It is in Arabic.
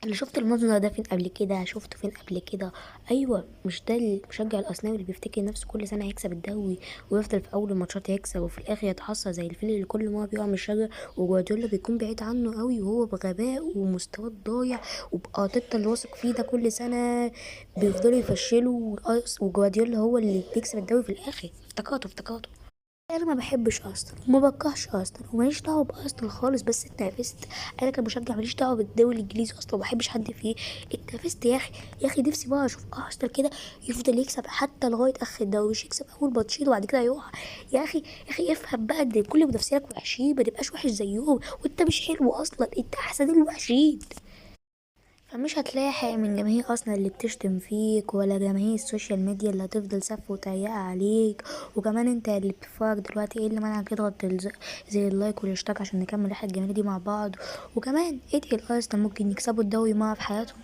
اللي شفت المنظر ده فين قبل كده؟ شفته فين قبل كده؟ ايوه، مش ده المشجع الاسنوي اللي بيفتكر نفسه كل سنه هيكسب الدوري، ويفضل في اول الماتشات يكسب وفي الاخر يتحصى زي الفيل اللي كل ما بيقع من الشجره، وجوارديولا بيكون بعيد عنه قوي وهو بغباء ومستواه ضايع، وبارتيتا اللي واثق فيه ده كل سنه بيفضلوا يفشلوا، وجوارديولا هو اللي بيكسب الدوري في الاخر. افتكرته. انا ما بحبش ارسنال وما بكرهش ارسنال وماليش دعوه بارسنال خالص، بس اتنافست. انا كمشجع ماليش دعوه بالدوري الانجليزي اصلا، وما بحبش حد فيه. اتنافست يا اخي. يا اخي نفسي بقى اشوف ارسنال كده يفضل يكسب حتى لغايه اخر الدوري، مش يكسب اول ماتشين وبعد كده يقع. يا اخي افهم بقى ان كل منافسينك وحشين، ما تبقاش وحش زيهم، وانت مش حلو اصلا، انت احسن الوحشين. فمش هتلاقي حق من جماهير ارسنال اللي بتشتم فيك، ولا جماهير السوشيال ميديا اللي هتفضل سف وتريقة عليك. وكمان انت اللي بتتفرج دلوقتي، ايه اللي منعك تضغط زي اللايك والاشتراك عشان نكمل الحلقة الجميلة دي مع بعض. وكمان ادعي الارسنال ممكن يكسبوا الدوري مرة في حياتهم.